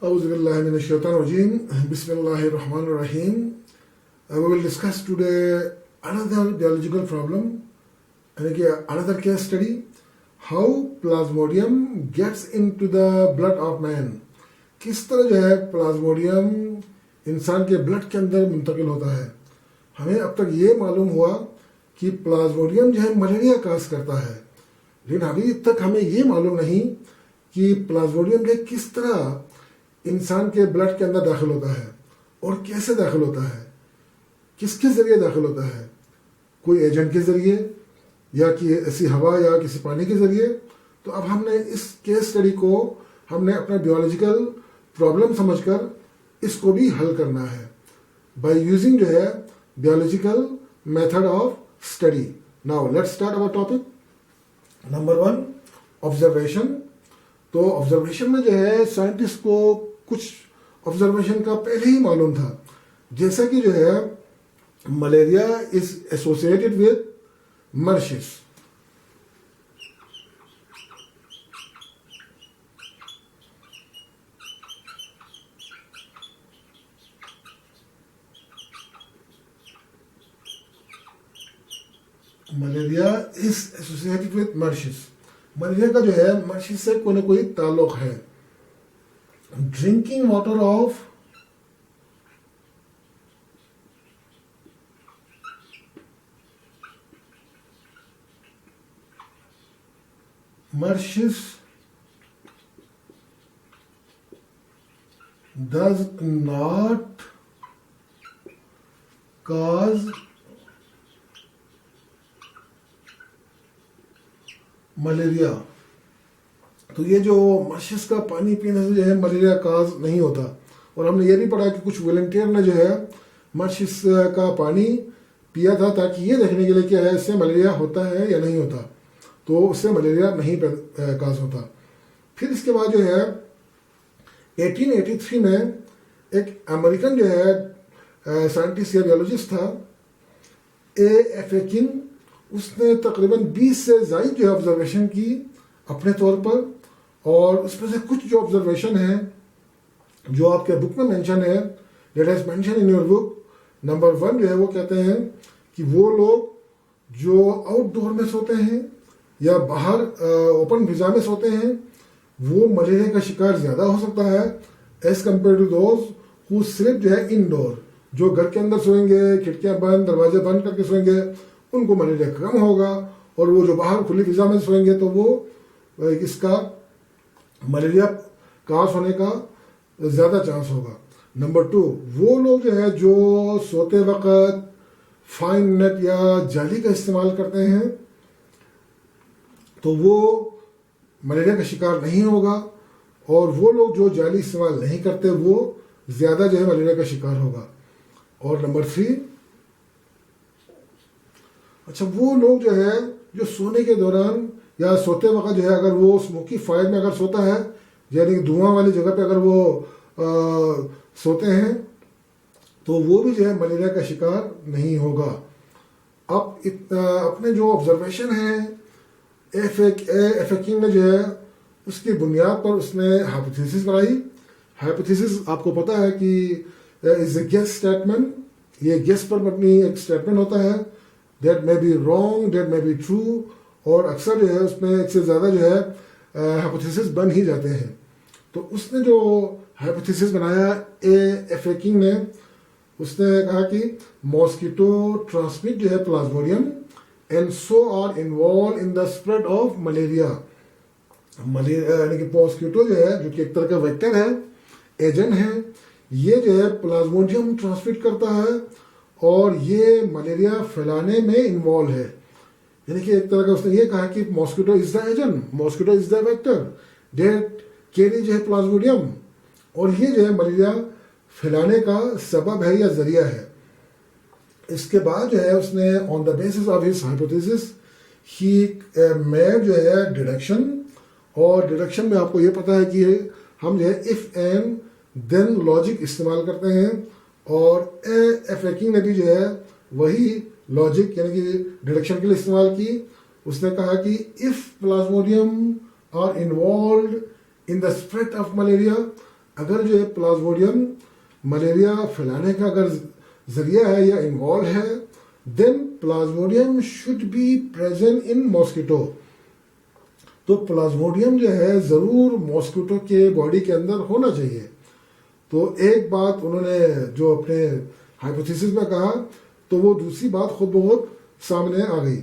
Auzubillahiminash-shaytanir-rajeem. Bismillahir-rahmanir-rahim. We will discuss today another biological problem, another case study, how plasmodium gets into the blood of man. किस तरह जो है Plasmodium इंसान के blood के अंदर मुंतकिल होता है. हमें अब तक ये मालूम हुआ कि प्लाज्मोडियम जो है मलेरिया काज करता है, लेकिन अभी तक हमें ये मालूम नहीं कि प्लाज्मोडियम के किस तरह इंसान के ब्लड के अंदर दाखिल होता है और कैसे दाखिल होता है, किसके ज़रिए दाखिल होता है, कोई एजेंट के ज़रिए या कि ऐसी हवा या किसी पानी के ज़रिए. तो अब हमने इस केस स्टडी को हमने अपना बायोलॉजिकल प्रॉब्लम समझकर इसको भी हल करना है बाय यूजिंग जो है biological method of study. Now let's start our topic. Number 1, observation. तो ऑब्जर्वेशन में जो है साइंटिस्ट को कुछ ऑब्जर्वेशन का पहले ही मालूम था, जैसा कि जो है malaria is associated with marshes. Malaria is associated with marshes. Malaria का जो है मर्शिस से कोई ना कोई ताल्लुक है. Drinking water of marshes does not cause malaria. तो ये जो मर्शिस का पानी पीने से जो है मलेरिया काज नहीं होता. और हमने ये भी पढ़ा कि कुछ वॉलंटियर ने जो है मर्शिस का पानी पिया था ताकि ये देखने के लिए कि है इससे मलेरिया होता है या नहीं होता. तो उससे मलेरिया नहीं काज होता. फिर इसके बाद जो है 1883 में एक अमेरिकन जो है साइंटिस्ट या बायोलॉजिस्ट था, A.F. Akin. उसने तकरीबन 20 से ज़ायद जो है ऑब्जर्वेशन की अपने तौर पर, और उसमें से कुछ जो ऑब्जर्वेशन है जो आपके बुक में मेंशन है, that has mention in your book. Number 1 जो है वो कहते हैं कि वो लोग जो आउटडोर में सोते हैं या बाहर ओपन फिजा में सोते हैं वो मलेरिया का शिकार ज़्यादा हो सकता है as compare to those who sleep जो है इनडोर. जो घर के अंदर सोएंगे, खिड़कियाँ बंद, दरवाजे बंद करके सोएंगे, उनको मलेरिया कम होगा. और वो जो बाहर खुली फिजा में सोएंगे तो वो इसका मलेरिया काज होने का ज़्यादा चांस होगा. नंबर 2, वो लोग जो है जो सोते वक्त फाइन नेट या जाली का इस्तेमाल करते हैं तो वो मलेरिया का शिकार नहीं होगा. और वो लोग जो जाली इस्तेमाल नहीं करते वो ज़्यादा जो है मलेरिया का शिकार होगा. और नंबर 3, अच्छा वो लोग जो है जो सोने के दौरान या सोते वक्त जो है अगर वो स्मोकी फायर में अगर सोता है, यानी कि धुआं वाली जगह पे अगर वो सोते हैं तो वो भी जो है मलेरिया का शिकार नहीं होगा. अब अपने जो ऑब्जर्वेशन है एफ Akin ने जो है उसकी बुनियाद पर उसने हाइपोथेसिस बनाई. हाइपोथेसिस आपको पता है कि इज ए गेस स्टेटमेंट. ये गेस पर मबनी एक स्टेटमेंट होता है. That may be wrong, that may be true, और अक्सर जो है उसमें एक से ज़्यादा जो है हाइपोथेसिस बन ही जाते हैं. तो उसने जो हाइपोथेसिस बनाया A.F. Akin ने, उसने कहा कि मॉस्किटो ट्रांसमिट जो है plasmodium and so are involve in the spread of malaria. यानी कि मॉस्किटो जो है जो कि एक तरह का वेक्टर है, एजेंट है, ये जो है प्लाज्मोडियम ट्रांसमिट करता है और ये मलेरिया फैलाने में इन्वॉल्व है. यानी कि एक तरह का उसने ये कहा कि mosquito is the agent, mosquito is the vector that carry जो है प्लाज्मोडियम, और ये जो है मलेरिया फैलाने का सबब है या जरिया है. इसके बाद जो है उसने on the basis of his hypothesis he made जो है डिडक्शन. और डिडक्शन में आपको ये पता है कि हम जो है इफ एंड देन लॉजिक इस्तेमाल करते हैं. और A.F. Akin ने भी जो है वही लॉजिक यानी कि डिडक्शन के लिए इस्तेमाल की. उसने कहा कि if plasmodium are involve in the spread of malaria, अगर जो है प्लाज्मोडियम मलेरिया फैलाने का अगर जरिया है या इन्वॉल्व है, then plasmodium should be present in mosquito. तो प्लाज्मोडियम जो है ज़रूर मॉस्किटो के बॉडी के अंदर होना चाहिए। तो एक बात उन्होंने जो अपने हाइपोथेसिस में कहा, तो वो दूसरी बात खुद बहुत सामने आ गई।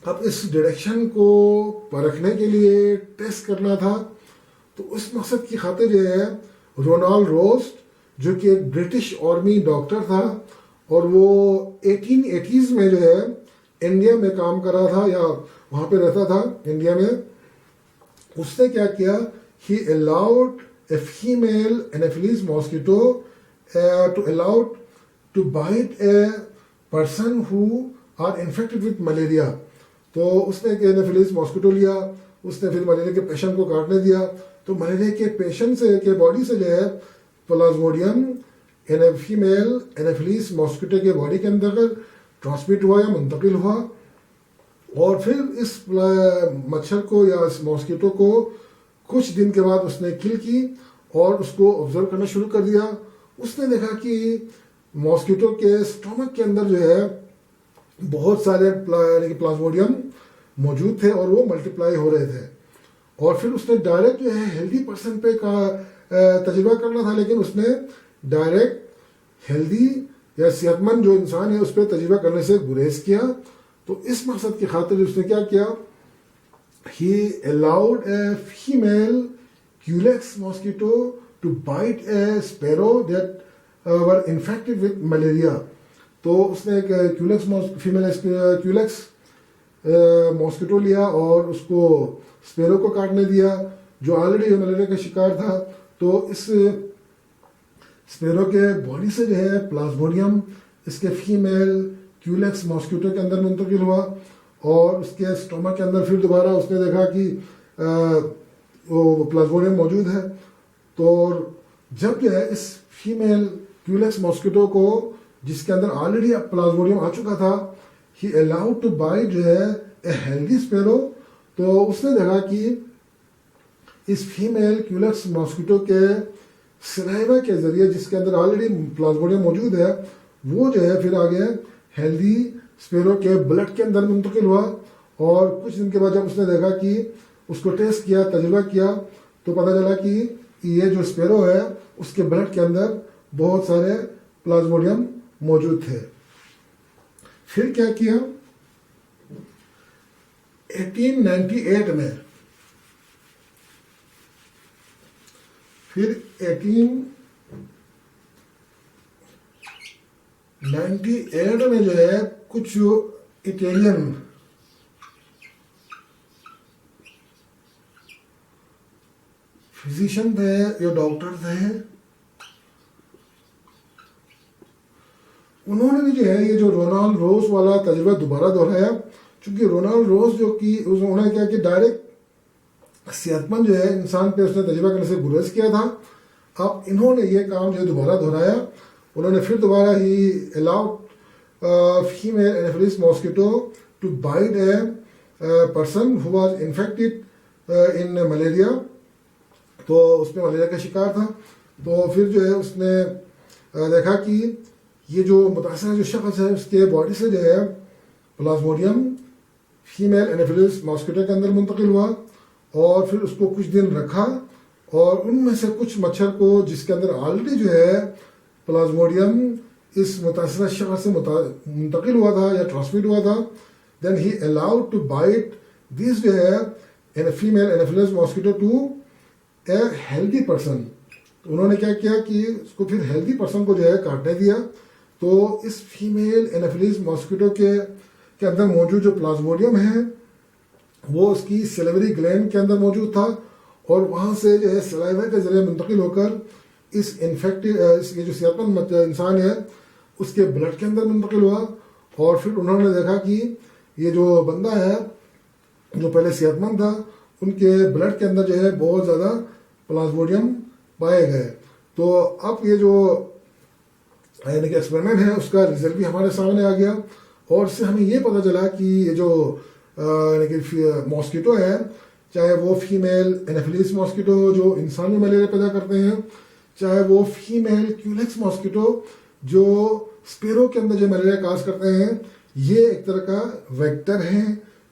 अब इस डायरेक्शन को परखने के लिए टेस्ट करना था, तो उस मकसद की खातिर जो है रोनाल्ड रोस्ट, जो कि एक ब्रिटिश आर्मी डॉक्टर था और वो 1880s में जो है इंडिया में काम कर रहा था या वहाँ पे रहता था इंडिया में, उसने क्या किया, ही allowed a female Anopheles mosquito to allowed to bite a person who are infected with malaria। तो उसने एक एनाफिलिस मॉस्किटो लिया, उसने फिर मलेरिया के पेशेंट को काटने दिया। तो मलेरिया के पेशेंट से के बॉडी से जो है प्लाज्मोडियम फीमेल एनाफिलिस मॉस्किटो के बॉडी के अंदर ट्रांसमिट हुआ या मुंतकिल हुआ, और फिर इस मच्छर को या इस मॉस्किटो को कुछ दिन के बाद उसने किल की और उसको ऑब्जर्व करना शुरू कर दिया। उसने देखा कि मॉस्किटो के स्टोमक के अंदर जो है बहुत सारे प्लाज्मोडियम मौजूद थे और वो मल्टीप्लाई हो रहे थे। और फिर उसने डायरेक्ट जो है हेल्दी पर्सन पे का तजुर्बा करना था, लेकिन उसने डायरेक्ट हेल्दी या सेहतमंद जो इंसान है उस पर तजुर्बा करने से गुरेज किया। तो इस मकसद की खातिर उसने क्या किया, he allowed a female Culex mosquito to bite a sparrow that were infected with malaria। तो उसने एक फीमेल क्यूलेक्स मॉस्किटो लिया और उसको स्पेरो को काटने दिया जो ऑलरेडी मलेरिया का शिकार था। तो इस स्पेरो के बॉडी से जो है प्लाज्मोडियम इसके फीमेल क्यूलेक्स मॉस्किटो के अंदर मुंतकिल हुआ और उसके स्टोमक के अंदर फिर दोबारा उसने देखा कि वो प्लाज्मोडियम मौजूद है। तो जब जो है इस फीमेल क्यूलेक्स मॉस्किटो को जिसके अंदर ऑलरेडी प्लाज्मोडियम आ चुका था, ही अलाउड टू बाइट जो है ए हेल्दी स्पेरो। तो उसने देखा कि इस फीमेल क्यूलेक्स मॉस्किटो के सलाइवा के जरिए जिसके अंदर ऑलरेडी प्लाज्मोडियम मौजूद है, वो जो है फिर आगे हेल्दी स्पेरो के ब्लड के अंदर मुंतकिल हुआ। और कुछ दिन के बाद जब उसने देखा कि उसको टेस्ट किया, तजुर्बा किया, तो पता चला कि ये जो स्पेरो है उसके ब्लड के अंदर बहुत सारे प्लाज्मोडियम मौजूद थे। फिर क्या किया, 1898 में फिर 1898 में जो है कुछ इटालियन फिजिशियन थे या डॉक्टर थे, उन्होंने भी जो है ये जो रोनाल्ड रोज वाला तजुर्बा दोबारा दोहराया। क्योंकि रोनाल्ड रोज जो कि उन्होंने क्या कि डायरेक्ट सेहतमंद जो है इंसान पे उसने तजुर्बा करने से गुरेज किया था। अब इन्होंने ये काम जो दोबारा दोहराया, उन्होंने फिर दोबारा ही allowed female Anopheles mosquito to bite a person who was infected in malaria. तो उसमें मलेरिया का शिकार था। तो फिर जो है उसने देखा कि ये जो मुतासर जो शख्स है उसके बॉडी से जो है प्लाज्मोडियम फीमेल एनाफिलिस मॉस्किटो के अंदर मुंतकिल हुआ और फिर उसको कुछ दिन रखा और उनमें से कुछ मच्छर को जिसके अंदर ऑलरेडी जो है प्लाज्मोडियम इस मुतासर शख्स से मुंतकिल हुआ था या ट्रांसमिट हुआ था, then he allowed to bite this जो है female Anopheles mosquito to a healthy person. उन्होंने क्या किया कि उसको फिर हेल्दी पर्सन को जो है काटने दिया। तो इस फीमेल एनाफिलिस मॉस्किटो के अंदर मौजूद जो प्लाज्मोडियम है वो उसकी सेलेवरी ग्लैंड के अंदर मौजूद था और वहाँ से जो है सलाइवा के जरिए मुंतकिल होकर इस इन्फेक्टेड ये जो सेहतमंद इंसान है उसके ब्लड के अंदर मुंतकिल हुआ। और फिर उन्होंने देखा कि ये जो बंदा है जो पहले सेहतमंद था उनके ब्लड के अंदर जो है बहुत ज़्यादा प्लाज्मोडियम पाए गए। तो अब ये जो यानी कि एक्सपेरिमेंट है उसका रिजल्ट भी हमारे सामने आ गया और इससे हमें ये पता चला कि ये जो यानी कि मॉस्किटो है, चाहे वो फीमेल एनाफिलिस मॉस्किटो जो इंसान में मलेरिया पैदा करते हैं, चाहे वो फीमेल क्यूलेक्स मॉस्किटो जो स्पेरो के अंदर जो मलेरिया काज करते हैं, ये एक तरह का वेक्टर है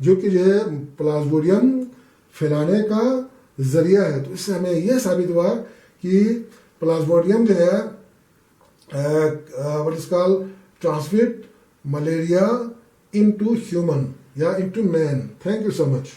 जो कि जो है प्लाज्मोडियम फैलाने का जरिया है। तो इससे हमें यह साबित हुआ कि प्लाज्मोडियम जो है what is called transmit malaria into human या into man. Thank you so much.